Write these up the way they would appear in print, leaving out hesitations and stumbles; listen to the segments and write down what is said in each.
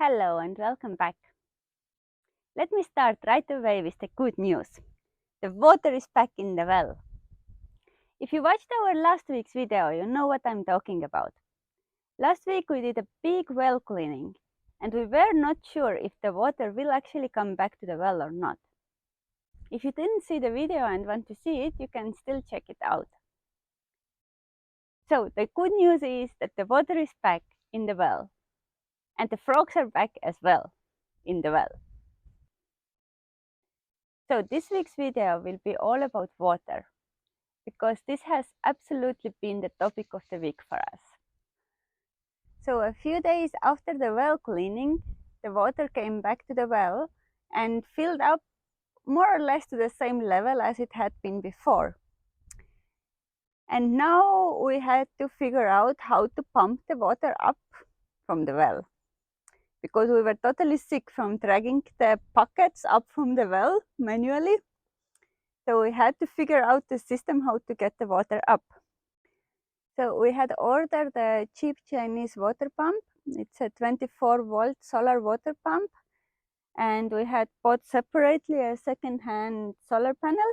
Hello and welcome back. Let me start right away with the good news. The water is back in the well. If you watched our last week's video, you know what I'm talking about. Last week we did a big well cleaning and we were not sure if the water will actually come back to the well or not. If you didn't see the video and want to see it, you can still check it out. So the good news is that the water is back in the well and the frogs are back as well in the well. So this week's video will be all about water, because this has absolutely been the topic of the week for us. So a few days after the well cleaning, the water came back to the well and filled up more or less to the same level as it had been before. And now we had to figure out how to pump the water up from the well, because we were totally sick from dragging the buckets up from the well manually. So we had to figure out the system how to get the water up. So we had ordered a cheap Chinese water pump. It's a 24-volt solar water pump. And we had bought separately a second-hand solar panel.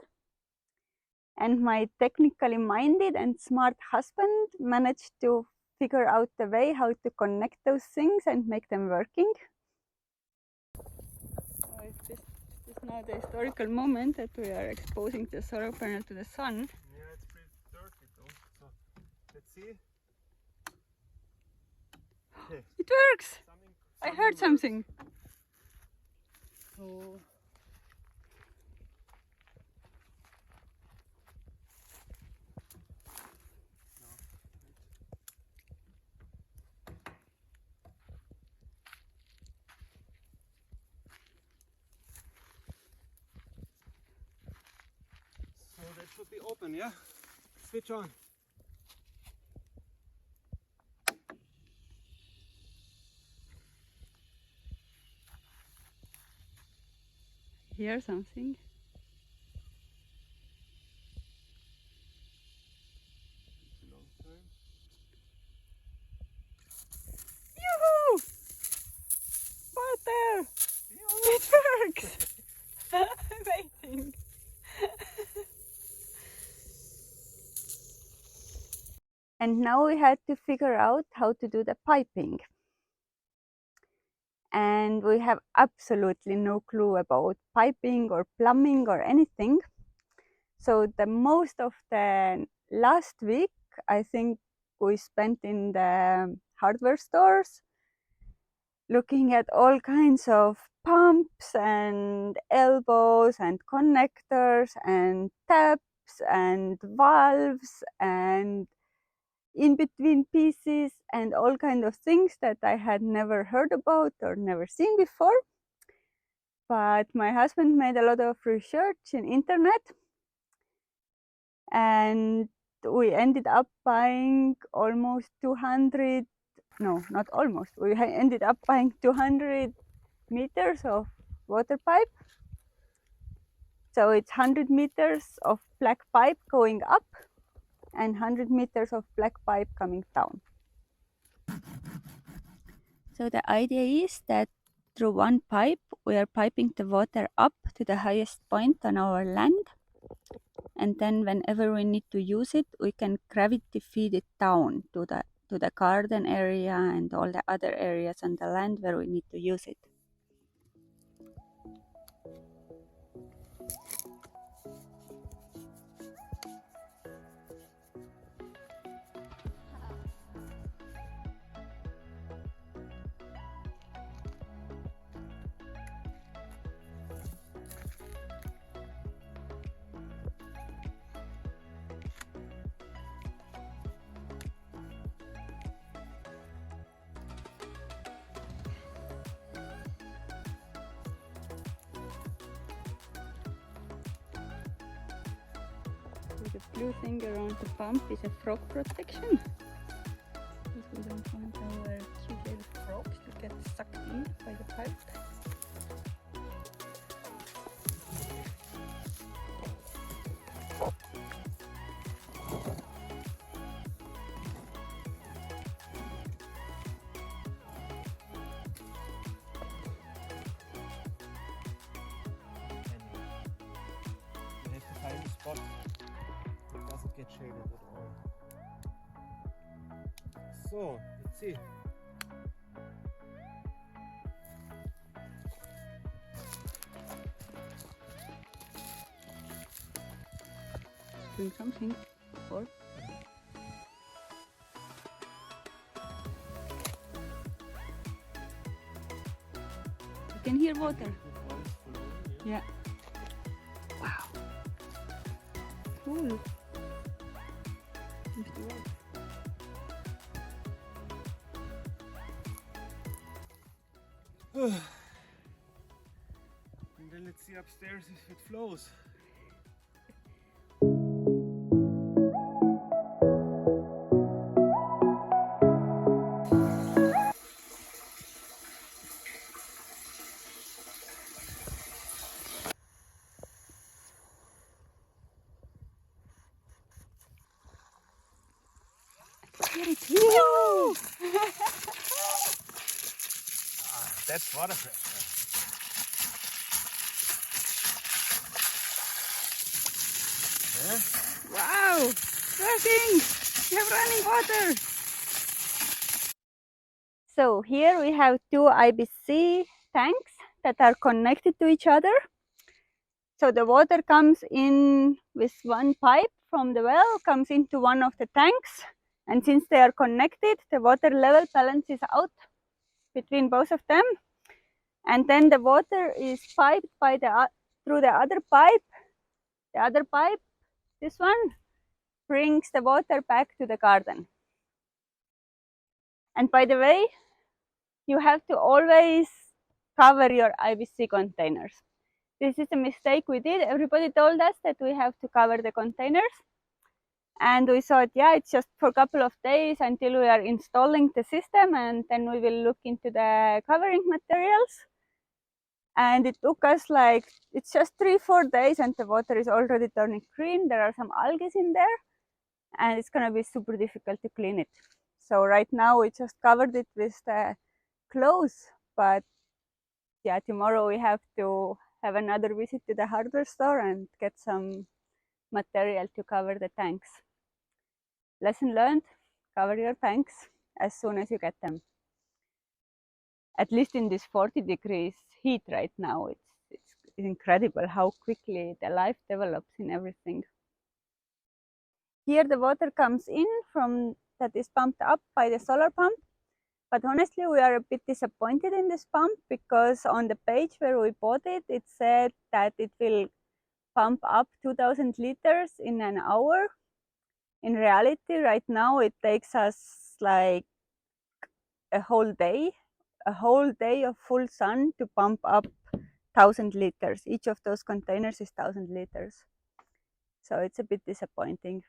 And my technically minded and smart husband managed to figure out the way how to connect those things and make them working. This is now the historical moment that we are exposing the solar panel to the sun. Yeah, it's pretty dirty though. So let's see. Okay. It works! I heard something. So that should be open, yeah? Switch on. Hear something? Long time. Yoo-hoo! Water! It works! Amazing! And now we had to figure out how to do the piping. And we have absolutely no clue about piping or plumbing or anything. So the most of the last week, I think we spent in the hardware stores looking at all kinds of pumps and elbows and connectors and taps and valves and in between pieces and all kinds of things that I had never heard about or never seen before. But my husband made a lot of research in internet and we ended up buying almost 200, no, not almost, we ended up buying 200 meters of water pipe. So it's 100 meters of black pipe going up and 100 meters of black pipe coming down. So the idea is that through one pipe we are piping the water up to the highest point on our land, and then whenever we need to use it we can gravity feed it down to the garden area and all the other areas on the land where we need to use it. The blue thing around the pump is a frog protection, because we don't want our cute little frogs to get sucked in by the pipe. it shaded at all. So, let's see. Doing something before. You can hear water. Yeah. Wow. Cool. And then let's see upstairs if it flows. Here it is. That's water pressure. Yeah? Wow! Working! We have running water! So here we have two IBC tanks that are connected to each other. So the water comes in with one pipe from the well, comes into one of the tanks, and since they are connected, the water level balances out between both of them, and then the water is piped by through the other pipe. The other pipe, this one, brings the water back to the garden. And by the way, you have to always cover your IBC containers. This is a mistake we did. Everybody told us that we have to cover the containers. And we thought, yeah, it's just for a couple of days until we are installing the system, and then we will look into the covering materials. And it took us like, it's just 3-4 days and the water is already turning green. There are some algae in there and it's gonna be super difficult to clean it. So right now we just covered it with the clothes, but yeah, tomorrow we have to have another visit to the hardware store and get some material to cover the tanks. Lesson learned, cover your tanks as soon as you get them. At least in this 40 degrees heat right now, it's incredible how quickly the life develops in everything. Here the water comes in that is pumped up by the solar pump. But honestly, we are a bit disappointed in this pump because on the page where we bought it, it said that it will pump up 2000 liters in an hour. In reality, right now, it takes us like a whole day of full sun to pump up 1000 liters. Each of those containers is 1000 liters. So it's a bit disappointing.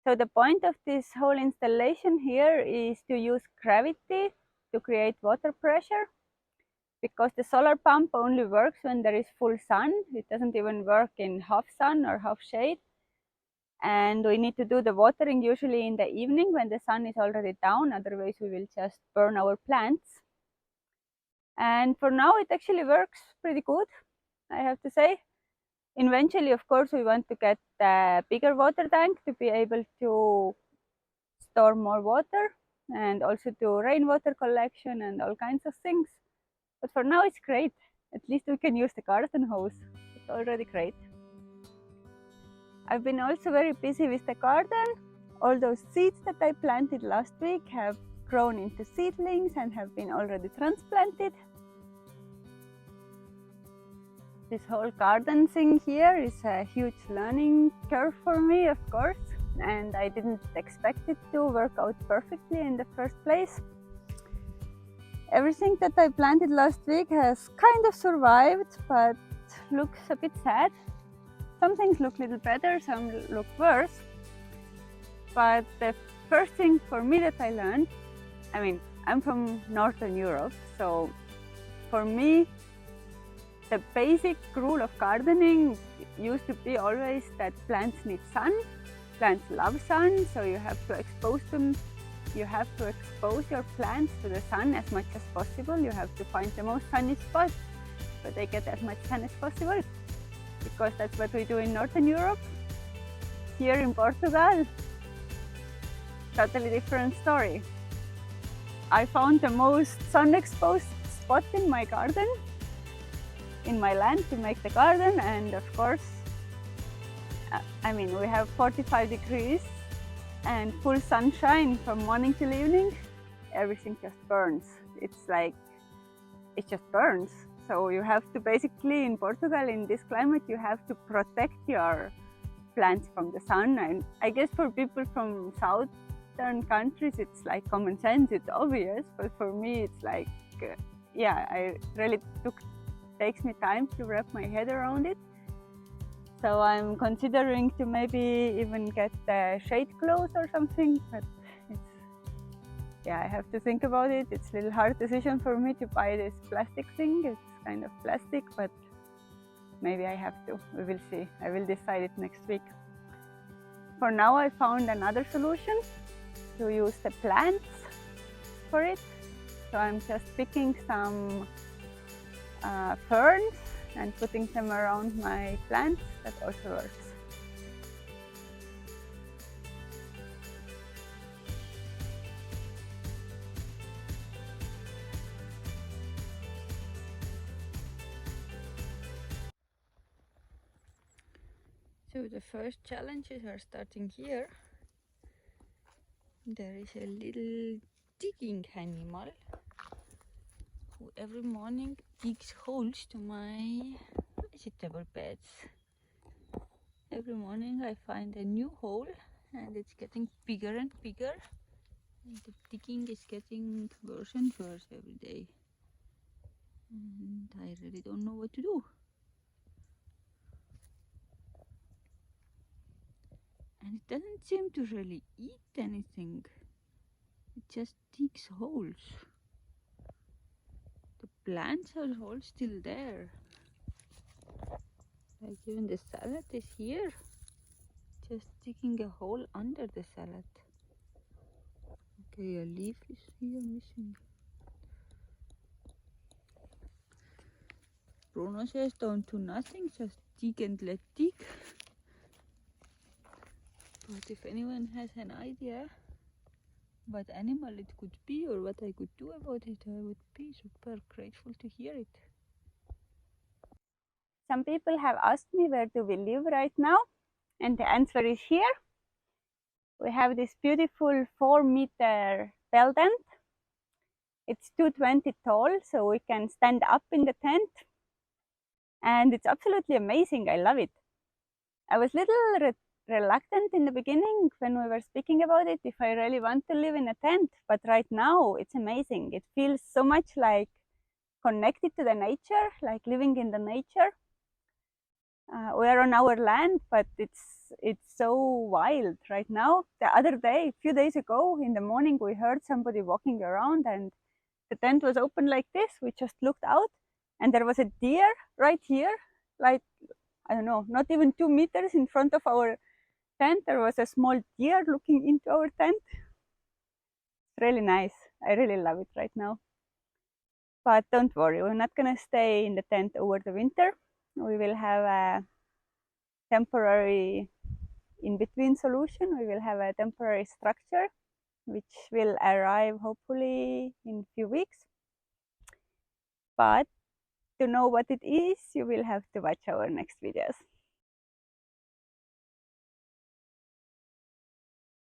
So the point of this whole installation here is to use gravity to create water pressure, because the solar pump only works when there is full sun. It doesn't even work in half sun or half shade. And we need to do the watering usually in the evening when the sun is already down, otherwise we will just burn our plants. And for now it actually works pretty good, I have to say. Eventually, of course, we want to get a bigger water tank to be able to store more water and also do rainwater collection and all kinds of things. But for now it's great. At least we can use the garden hose. It's already great. I've been also very busy with the garden. All those seeds that I planted last week have grown into seedlings and have been already transplanted. This whole garden thing here is a huge learning curve for me, of course, and I didn't expect it to work out perfectly in the first place. Everything that I planted last week has kind of survived, but looks a bit sad. Some things look a little better, some look worse. But the first thing for me that I learned, I mean, I'm from Northern Europe, so for me, the basic rule of gardening used to be always that plants need sun. Plants love sun, so you have to expose them. You have to expose your plants to the sun as much as possible. You have to find the most sunny spot so they get as much sun as possible, because that's what we do in Northern Europe. Here in Portugal, totally different story. I found the most sun-exposed spot in my garden, in my land to make the garden, and of course, I mean, we have 45 degrees and full sunshine from morning till evening. Everything just burns. It's like, it just burns. So you have to basically, in Portugal, in this climate, you have to protect your plants from the sun. And I guess for people from southern countries, it's like common sense, it's obvious. But for me, it's like, yeah, I really takes me time to wrap my head around it. So I'm considering to maybe even get shade clothes or something, but it's, yeah, I have to think about it. It's a little hard decision for me to buy this plastic thing. It's kind of plastic, but maybe I have to. We will see. I will decide it next week. For now, I found another solution to use the plants for it. So I'm just picking some ferns and putting them around my plants. That also works. So the first challenges are starting here. There is a little digging animal who every morning digs holes to my vegetable beds. Every morning I find a new hole and it's getting bigger and bigger. And the digging is getting worse and worse every day. And I really don't know what to do. And it doesn't seem to really eat anything. It just digs holes. The plants are all still there. Like even the salad is here. Just digging a hole under the salad. Okay, a leaf is here missing. Bruno says don't do nothing, just dig and let dig. But if anyone has an idea what animal it could be or what I could do about it, I would be super grateful to hear it. Some people have asked me where do we live right now, and the answer is here. We have this beautiful 4-meter bell tent. It's 220 tall, so we can stand up in the tent. And it's absolutely amazing. I love it. I was a little reluctant in the beginning when we were speaking about it, if I really want to live in a tent. But right now, it's amazing. It feels so much like connected to the nature, like living in the nature. We are on our land, but it's so wild right now. The other day, a few days ago, in the morning, we heard somebody walking around and the tent was open like this. We just looked out and there was a deer right here, like, I don't know, not even 2 meters in front of our tent. There was a small deer looking into our tent. It's really nice. I really love it right now. But don't worry, we're not gonna stay in the tent over the winter. We will have a temporary in-between solution. We will have a temporary structure which will arrive hopefully in a few weeks. But to know what it is, you will have to watch our next videos.